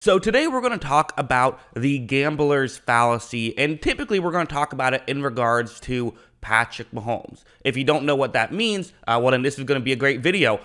So today we're going to talk about the gambler's fallacy, and typically we're going to talk about it in regards to Patrick Mahomes. If you don't know what that means, well then this is going to be a great video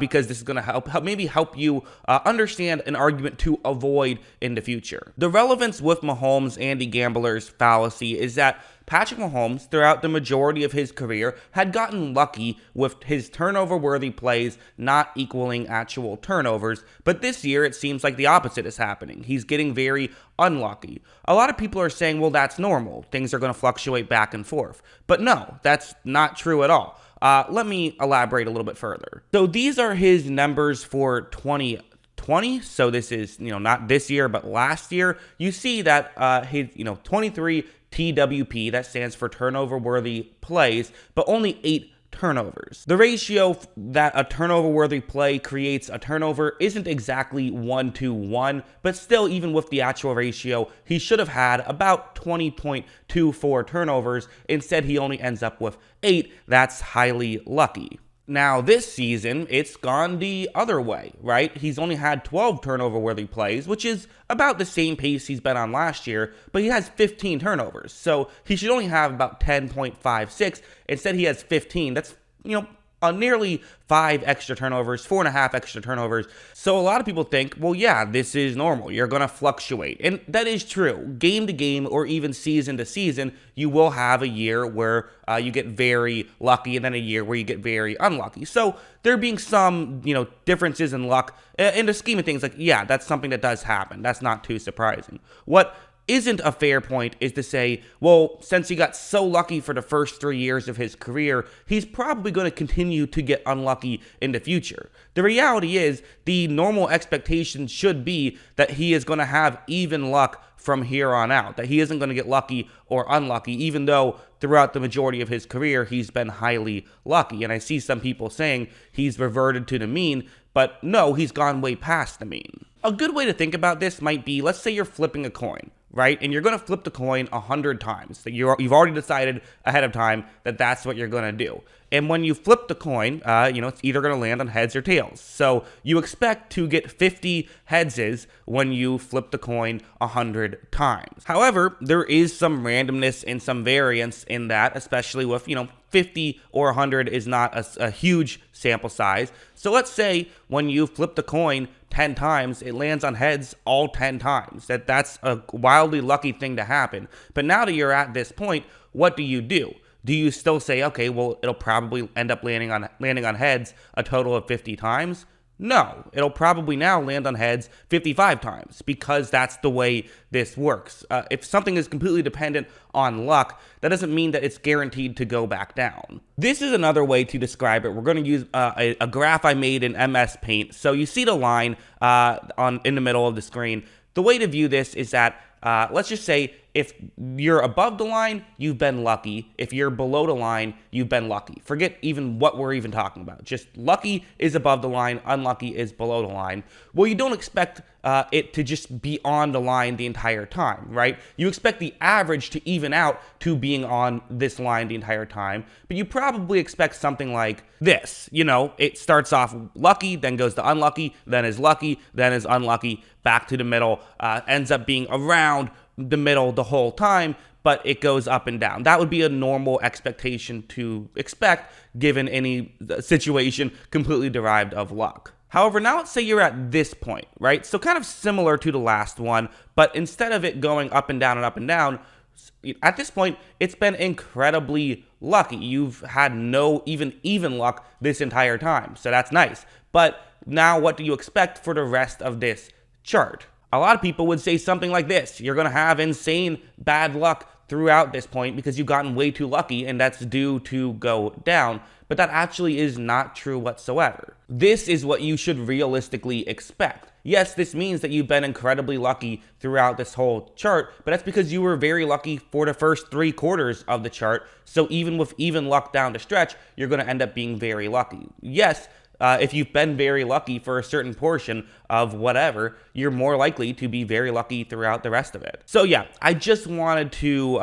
because this is going to help you understand an argument to avoid in the future. The relevance with Mahomes and the gambler's fallacy is that Patrick Mahomes, throughout the majority of his career, had gotten lucky with his turnover-worthy plays not equaling actual turnovers, but this year it seems like the opposite is happening. He's getting very unlucky. A lot of people are saying, well, that's normal. Things are going to fluctuate back and forth. But no, that's not true at all. Let me elaborate a little bit further. So these are his numbers for 2020. So this is, not this year, but last year. You see that his, 23 TWP, that stands for turnover-worthy plays, but only 8 turnovers. The ratio that a turnover-worthy play creates a turnover isn't exactly 1-to-1, but still, even with the actual ratio, he should have had about 20.24 turnovers. Instead, he only ends up with 8. That's highly lucky. Now, this season, it's gone the other way, right? He's only had 12 turnover-worthy plays, which is about the same pace he's been on last year, but he has 15 turnovers. So he should only have about 10.56. Instead, he has 15. That's, nearly 5 extra turnovers, 4.5 extra turnovers. So a lot of people think, well, yeah, this is normal. You're going to fluctuate. And that is true. Game to game or even season to season, you will have a year where you get very lucky and then a year where you get very unlucky. So there being some, differences in luck in the scheme of things, like, yeah, that's something that does happen. That's not too surprising. What isn't a fair point is to say, well, since he got so lucky for the first 3 years of his career, he's probably going to continue to get unlucky in the future. The reality is, the normal expectation should be that he is going to have even luck from here on out, that he isn't going to get lucky or unlucky, even though throughout the majority of his career, he's been highly lucky. And I see some people saying he's reverted to the mean, but no, he's gone way past the mean. A good way to think about this might be, let's say you're flipping a coin, right? And you're going to flip the coin 100 times. That you've already decided ahead of time that that's what you're going to do. And when you flip the coin, it's either going to land on heads or tails. So you expect to get 50 headses when you flip the coin 100 times. However, there is some randomness and some variance in that, especially with, 50 or 100 is not a huge sample size. So let's say when you flip the coin 10 times, it lands on heads all 10 times. That's a wildly lucky thing to happen. But now that you're at this point, what do you do? Do you still say, okay, well, it'll probably end up landing on heads a total of 50 times? No, it'll probably now land on heads 55 times because that's the way this works. If something is completely dependent on luck, that doesn't mean that it's guaranteed to go back down. This is another way to describe it. We're going to use a graph I made in MS Paint. So you see the line in the middle of the screen. The way to view this is that let's just say if you're above the line, you've been lucky. If you're below the line, you've been lucky. Forget even what we're even talking about. Just lucky is above the line, unlucky is below the line. Well, you don't expect it to just be on the line the entire time, right? You expect the average to even out to being on this line the entire time, but you probably expect something like this. It starts off lucky, then goes to unlucky, then is lucky, then is unlucky, back to the middle, ends up being around the middle the whole time, but it goes up and down. That would be a normal expectation to expect given any situation completely derived of luck. However, now let's say you're at this point, right? So kind of similar to the last one, but instead of it going up and down and up and down, at this point, it's been incredibly lucky. You've had no even luck this entire time, so that's nice. But now what do you expect for the rest of this chart? A lot of people would say something like this. You're going to have insane bad luck throughout this point because you've gotten way too lucky and that's due to go down. But that actually is not true whatsoever. This is what you should realistically expect. Yes, this means that you've been incredibly lucky throughout this whole chart, but that's because you were very lucky for the first 3 quarters of the chart. So even with even luck down the stretch, you're going to end up being very lucky. Yes, if you've been very lucky for a certain portion of whatever, you're more likely to be very lucky throughout the rest of it. So yeah, I just wanted to,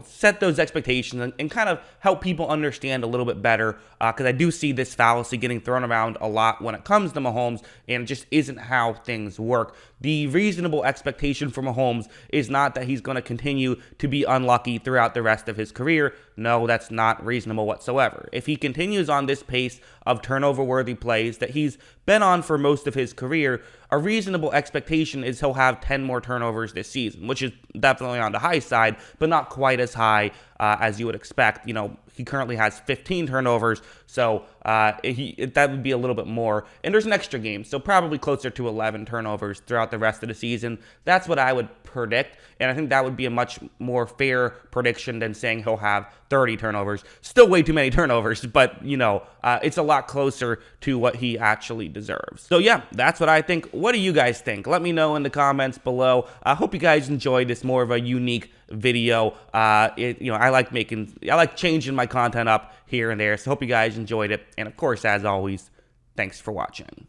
set those expectations and kind of help people understand a little bit better, because I do see this fallacy getting thrown around a lot when it comes to Mahomes, and it just isn't how things work. The reasonable expectation for Mahomes is not that he's going to continue to be unlucky throughout the rest of his career. No, that's not reasonable whatsoever. If he continues on this pace of turnover-worthy plays that he's been on for most of his career, a reasonable expectation is he'll have 10 more turnovers this season, which is definitely on the high side, but not quite as high as you would expect. You know, he currently has 15 turnovers, so that would be a little bit more. And there's an extra game, so probably closer to 11 turnovers throughout the rest of the season. That's what I would predict, and I think that would be a much more fair prediction than saying he'll have 30 turnovers. Still way too many turnovers, but, you know, it's a lot closer to what he actually deserves. So, yeah, that's what I think. What do you guys think? Let me know in the comments below. I hope you guys enjoyed this more of a unique video. You know, I like changing my content up here and there, so hope you guys enjoyed it. And, of course, as always, thanks for watching.